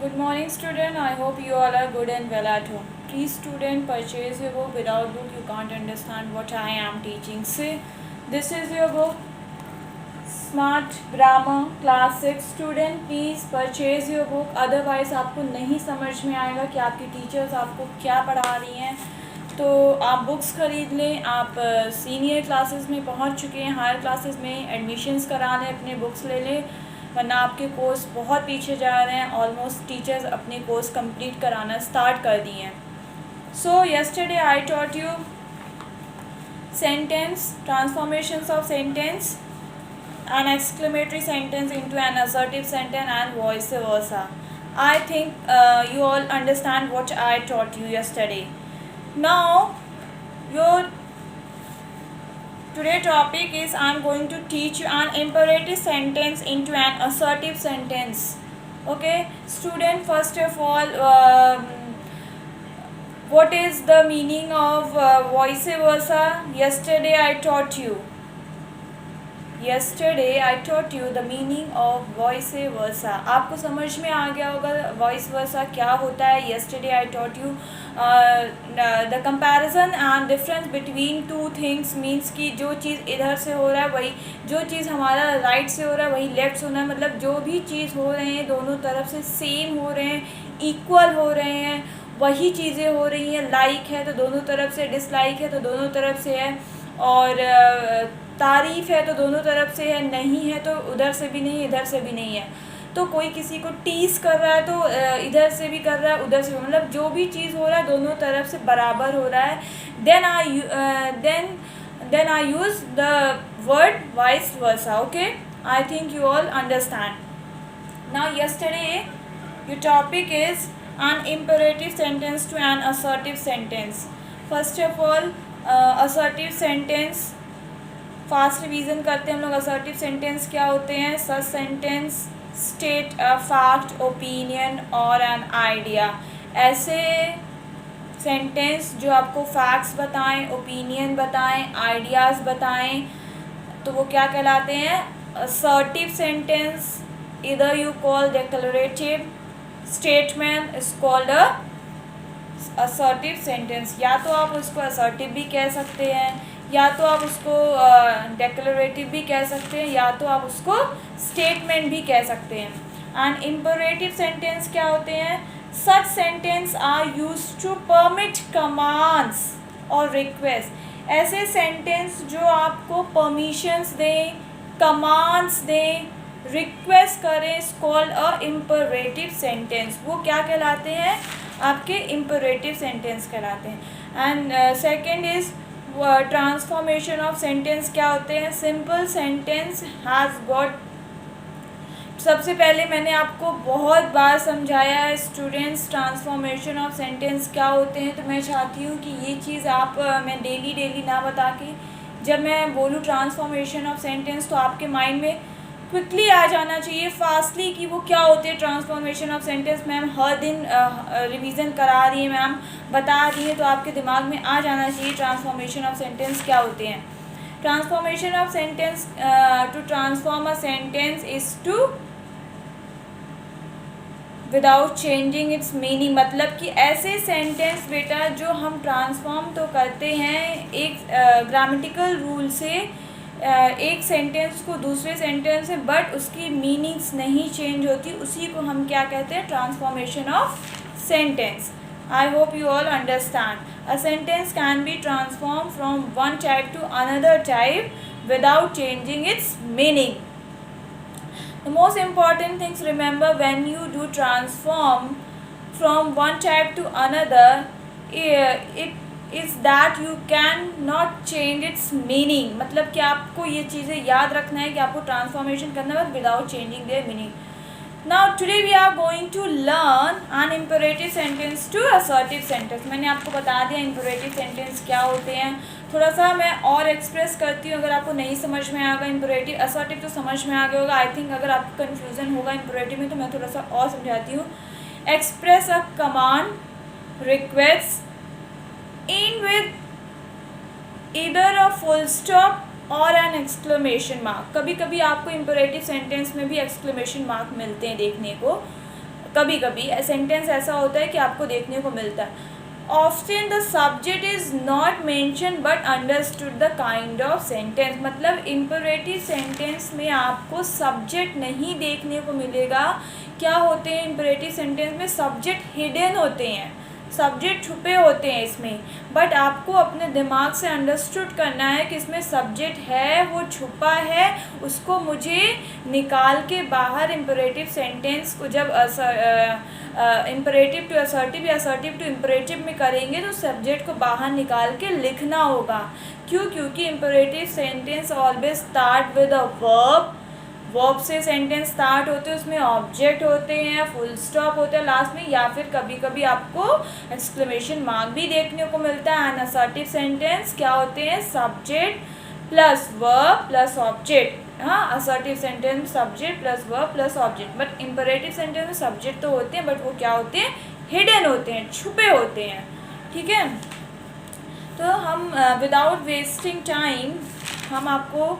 Good morning, student. I hope you all are good and well at home. Please, student, purchase your book. Without book, you can't understand what I am teaching. See, this is your book, Smart Grammar Class 6. Student, please purchase your book. Otherwise, आपको नहीं समझ में आएगा कि आपकी teachers आपको क्या पढ़ा रही हैं. तो आप बुक्स ख़रीद लें. आप सीनियर क्लासेस में पहुंच चुके हैं, हायर क्लासेस में एडमिशन्स करा लें, अपने बुक्स ले लें, वरना आपके कोर्स बहुत पीछे जा रहे हैं. ऑलमोस्ट टीचर्स अपने कोर्स कंप्लीट कराना स्टार्ट कर दिए हैं. सो yesterday I taught you sentence, transformations of sentence, an exclamatory sentence into an assertive sentence and vice versa. I think you all understand what I taught you yesterday. Now your today topic is I am going to teach you an imperative sentence into an assertive sentence. Okay, student, first of all, what is the meaning of vice versa? Yesterday I taught you the meaning of vice versa. आपको समझ में आ गया होगा vice versa क्या होता है. Yesterday I taught you the comparison and difference between two things means कि जो चीज़ इधर से हो रहा है वही, जो चीज़ हमारा राइट से हो रहा है वही लेफ्ट से होना है. मतलब जो भी चीज़ हो रहे हैं दोनों तरफ से सेम हो रहे हैं, इक्वल हो रहे हैं, वही चीज़ें हो रही हैं. लाइक है तो दोनों तरफ से, डिसलाइक है तो दोनों तरफ से है, और तारीफ़ है तो दोनों तरफ से है, नहीं है तो उधर से भी नहीं, इधर से भी नहीं है. तो कोई किसी को टीस कर रहा है तो इधर से भी कर रहा है, उधर से भी, मतलब जो भी चीज़ हो रहा है दोनों तरफ से बराबर हो रहा है. Then I use the word vice versa. Okay, I think you all understand. Now yesterday your topic is an imperative sentence to an assertive sentence. First of all, assertive sentence fast revision करते हैं हम लोग. Assertive sentence क्या होते हैं? Such sentence state a fact, opinion और an idea. ऐसे sentence जो आपको फैक्ट्स बताएं, ओपिनियन बताएं, आइडियाज़ बताएं, तो वो क्या कहलाते हैं? Assertive sentence. इधर you call declarative statement is called a assertive sentence. या तो आप उसको असर्टिव भी कह सकते हैं, या तो आप उसको डेक्लरेटिव भी कह सकते हैं, या तो आप उसको स्टेटमेंट भी कह सकते हैं. एंड इम्परेटिव सेंटेंस क्या होते हैं? Such sentence are use to permit commands और रिक्वेस्ट. ऐसे सेंटेंस जो आपको परमिशंस दें, कमांड्स दें, रिक्वेस्ट करें, is called a imperative sentence. वो क्या कहलाते हैं? आपके इम्परेटिव सेंटेंस कहलाते हैं. And second is transformation of sentence क्या होते हैं? Simple sentence has got. सबसे पहले मैंने आपको बहुत बार समझाया है स्टूडेंट्स ट्रांसफॉर्मेशन ऑफ सेंटेंस क्या होते हैं. तो मैं चाहती हूँ कि ये चीज़ आप मैं डेली ना बता के, जब मैं बोलूँ ट्रांसफॉर्मेशन ऑफ सेंटेंस तो आपके माइंड में क्विकली आ जाना चाहिए, फास्टली, कि वो क्या होते हैं ट्रांसफॉर्मेशन ऑफ सेंटेंस. मैम हर दिन रिवीजन करा रही है, मैम बता रही है, तो आपके दिमाग में आ जाना चाहिए ट्रांसफॉर्मेशन ऑफ सेंटेंस क्या होते हैं. Transformation of sentence, to transform a sentence is to without changing its meaning. मतलब कि ऐसे सेंटेंस बेटा जो हम ट्रांसफॉर्म तो करते हैं एक ग्रामेटिकल रूल से एक सेंटेंस को दूसरे सेंटेंस से, बट उसकी मीनिंग्स नहीं चेंज होती, उसी को हम क्या कहते हैं? Transformation of sentence. I hope you all understand. A sentence can be transform from one type two another type without changing its meaning. The most important things, remember, when you do transform from one type to another, it is that you can not change its meaning. मतलब कि आपको ये चीज़ें याद रखना है कि आपको ट्रांसफॉर्मेशन करना है without changing their meaning. Now today we are going to learn an imperative sentence to assertive sentence. मैंने आपको बता दिया imperative sentence क्या होते हैं. थोड़ा सा मैं और एक्सप्रेस करती हूँ अगर आपको नहीं समझ में आएगा. इम्परेटिव, असर्टिव तो समझ में आ गया होगा आई थिंक. अगर आपको कन्फ्यूज़न होगा इम्परेटिव में तो मैं थोड़ा सा और समझाती हूँ. Express a command, request in with either a full stop और एन एक्सक्लेमेशन मार्क. कभी कभी आपको इम्परेटिव सेंटेंस में भी एक्सक्लेमेशन मार्क मिलते हैं देखने को. कभी कभी सेंटेंस ऐसा होता है कि आपको देखने को मिलता है, often the subject is not mention but understood the kind of sentence. मतलब इम्परेटिव सेंटेंस में आपको सब्जेक्ट नहीं देखने को मिलेगा। क्या होते हैं इम्परेटिव सेंटेंस में? सब्जेक्ट हिडन होते हैं, सब्जेक्ट छुपे होते हैं इसमें, बट आपको अपने दिमाग से अंडरस्टूड करना है कि इसमें सब्जेक्ट है, वो छुपा है, उसको मुझे निकाल के बाहर इम्परेटिव सेंटेंस को जब इम्परेटिव टू असर्टिव या असर्टिव टू इम्परेटिव में करेंगे तो सब्जेक्ट को बाहर निकाल के लिखना होगा। क्यों? क्योंकि imperative sentence always start with a verb, verb से सेंटेंस स्टार्ट होते हैं, उसमें ऑब्जेक्ट होते हैं, फुल स्टॉप होता है लास्ट में, या फिर कभी कभी आपको एक्सक्लेमेशन मार्क भी देखने को मिलता है। एंड असर्टिव सेंटेंस क्या होते हैं? Subject plus verb plus object. हाँ, assertive sentence subject plus verb plus object. But imperative sentence में सब्जेक्ट तो होते हैं, बट वो क्या होते हैं? हिडन होते हैं, छुपे होते हैं। ठीक है, तो हम विदाउट वेस्टिंग टाइम हम आपको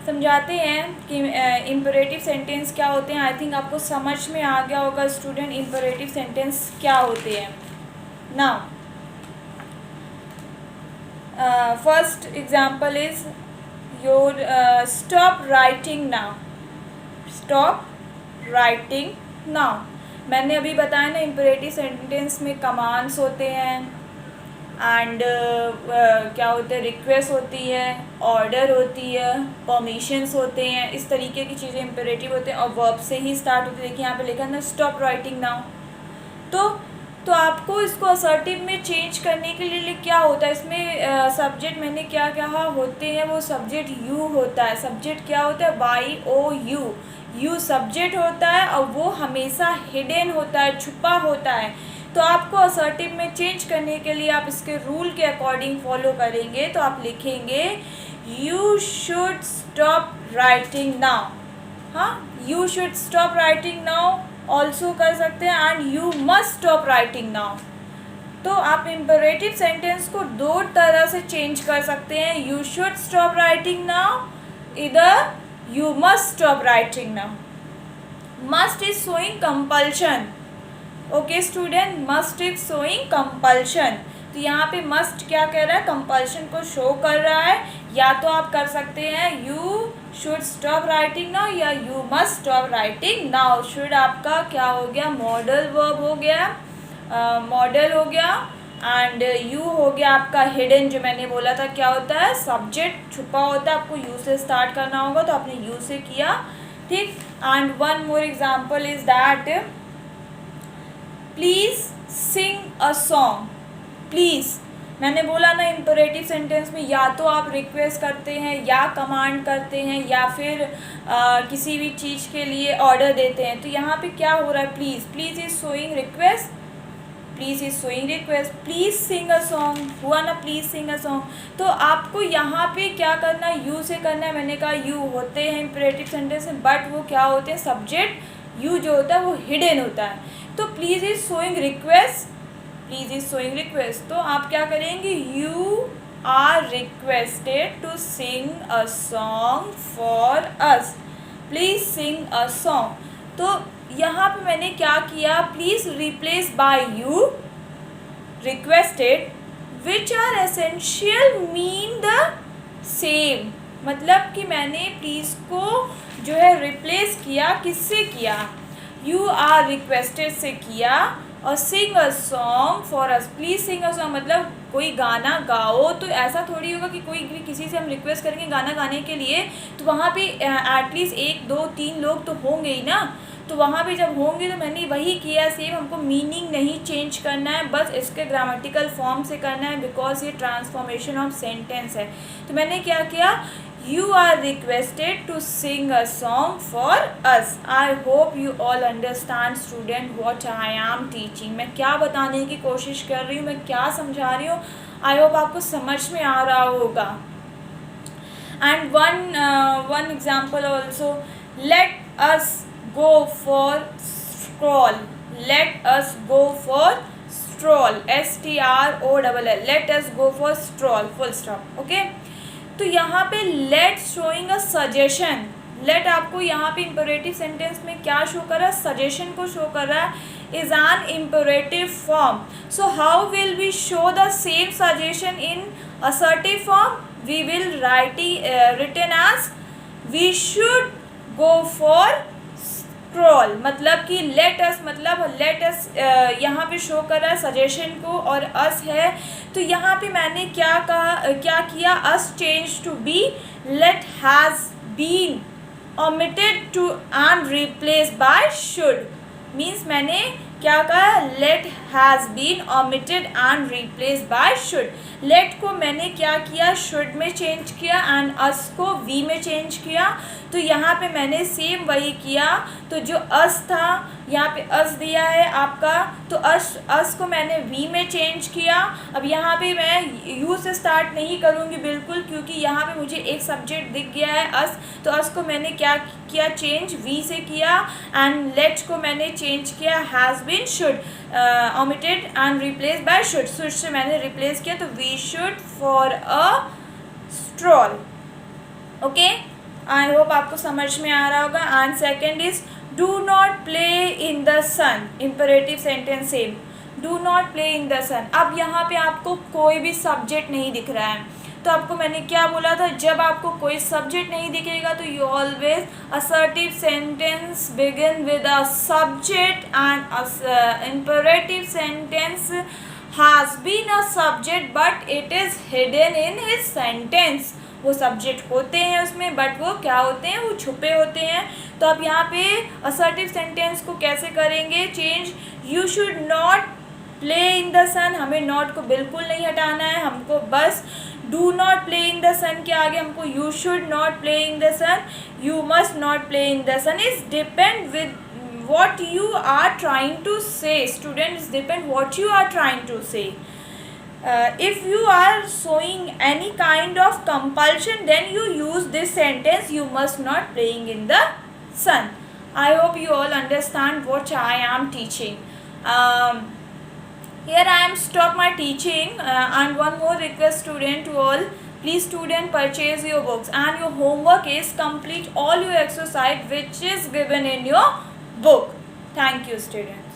समझाते हैं कि इम्परेटिव सेंटेंस क्या होते हैं। आई थिंक आपको समझ में आ गया होगा स्टूडेंट इम्परेटिव सेंटेंस क्या होते हैं। Now first example is your stop writing now, stop writing now. मैंने अभी बताया ना इम्परेटिव सेंटेंस में कमांड्स होते हैं एंड क्या होते हैं? रिक्वेस्ट होती है, ऑर्डर होती है, परमिशंस होते हैं, इस तरीके की चीज़ें इम्परेटिव होते हैं और वर्ब से ही स्टार्ट होती है। देखिए यहाँ पे लिखा है ना स्टॉप राइटिंग नाउ। तो आपको इसको असर्टिव में चेंज करने के लिए क्या होता है? इसमें सब्जेक्ट मैंने क्या कहा होते हैं? वो सब्जेक्ट यू होता है। सब्जेक्ट क्या होता है? YOU, यू सब्जेक्ट होता है और वो हमेशा हिडन होता है, छुपा होता है। तो आपको असर्टिव में चेंज करने के लिए आप इसके रूल के अकॉर्डिंग फॉलो करेंगे। तो आप लिखेंगे you should stop writing now. हाँ, you should stop writing now also कर सकते हैं and you must stop writing now. तो आप इम्परेटिव सेंटेंस को दो तरह से चेंज कर सकते हैं, you should stop writing now, इधर you must stop writing now. Must is showing compulsion. Okay student, must is showing compulsion. तो यहाँ पे मस्ट क्या कह रहा है? कंपल्शन को शो कर रहा है। या तो आप कर सकते हैं you should stop writing now या you must stop writing now. Should आपका क्या हो गया? मॉडल वर्ब हो गया, मॉडल हो गया। एंड यू हो गया आपका हिडन, जो मैंने बोला था क्या होता है? सब्जेक्ट छुपा होता है, आपको यू से स्टार्ट करना होगा तो आपने यू से किया। ठीक, and one more example is that please sing a song. Please, मैंने बोला ना इम्परेटिव सेंटेंस में या तो आप रिक्वेस्ट करते हैं या कमांड करते हैं या फिर किसी भी चीज़ के लिए ऑर्डर देते हैं। तो यहाँ पे क्या हो रहा है? Please, please is showing request, please is showing request. Please sing a song हुआ ना, प्लीज़ सिंग अ सॉन्ग। तो आपको यहाँ पे क्या करना है? यू से करना है। मैंने कहा यू होते हैं इम्परेटिव सेंटेंस में, बट वो क्या होते हैं? सब्जेक्ट यू जो होता है वो हिडन होता है। तो please is showing request, please is showing request. तो आप क्या करेंगे? You are requested to sing a song for us, please sing a song. तो यहाँ पे मैंने क्या किया? Please replace by you, requested, which are essential mean the same. मतलब कि मैंने प्लीज़ को जो है रिप्लेस किया, किससे किया? यू आर रिक्वेस्टेड से किया और sing a song for us, please sing a song मतलब कोई गाना गाओ। तो ऐसा थोड़ी होगा कि कोई भी किसी से हम रिक्वेस्ट करेंगे गाना गाने के लिए तो वहाँ पे एटलीस्ट 1 2 3 लोग तो होंगे ही ना। तो वहाँ पे जब होंगे तो मैंने वही किया सेम। हमको मीनिंग नहीं चेंज करना है, बस इसके ग्रामेटिकल फॉर्म से करना है, बिकॉज ये ट्रांसफॉर्मेशन ऑफ सेंटेंस है। तो मैंने क्या किया? You are requested to sing a song for us. I hope you all understand student what I am teaching. मैं क्या बताने की कोशिश कर रही हूँ, मैं क्या समझा रही हूँ, I hope आपको समझ में आ रहा होगा। And one example also, let us go for stroll. Let us go for stroll. STROLL. Let us go for stroll. Full stop. Okay. तो यहाँ पे let showing a suggestion, let आपको यहाँ पे इम्परेटिव सेंटेंस में क्या शो कर रहा है, सजेशन को शो कर रहा है, is an imperative form. So how will we show the same suggestion in assertive form? We will written as we should go for scroll. मतलब कि लेट अस, मतलब लेट अस यहाँ पे शो कर रहा है सजेशन को और अस है, तो यहाँ पे मैंने क्या किया, as change to be let has been omitted to and replaced by should. Means मैंने क्या कहा, let has been omitted and replaced by should. Let को मैंने क्या किया, शुड में चेंज किया एंड अस को वी में चेंज किया. तो यहाँ पे मैंने सेम वही किया. तो जो अस था यहाँ पे अस दिया है आपका, तो अस को मैंने वी में चेंज किया. अब यहाँ पे मैं यू से स्टार्ट नहीं करूँगी बिल्कुल, क्योंकि यहाँ पे मुझे एक सब्जेक्ट दिख गया है अस. तो अस को मैंने क्या किया, चेंज वी से किया. एंड लेट को मैंने चेंज किया has been should omitted and replaced by should. Should से मैंने रिप्लेस किया, तो we should for a stroll. Okay, I hope आपको समझ में आ रहा होगा. And second is do not play in the sun. Imperative sentence same, do not play in the sun. अब यहाँ पे आपको कोई भी सब्जेक्ट नहीं दिख रहा है, तो आपको मैंने क्या बोला था, जब आपको कोई सब्जेक्ट नहीं दिखेगा तो you always assertive sentence begin with a subject and imperative sentence has been a subject but it is hidden in his sentence. वो सब्जेक्ट होते हैं उसमें, बट वो क्या होते हैं, वो छुपे होते हैं. तो आप यहाँ पे असर्टिव सेंटेंस को कैसे करेंगे change, you should not play in the sun. हमें नॉट को बिल्कुल नहीं हटाना है, हमको बस do not play in the sun के आगे हमको you should not play in the sun, you must not play in the sun. Is depend with what you are trying to say. Students, depend what you are trying to say. If you are showing any kind of compulsion, then you use this sentence, you must not playing in the sun. I hope you all understand what I am teaching. Here I am stop my teaching, and one more request student to all, please student purchase your books and your homework is complete all your exercise which is given in your book. Thank you student.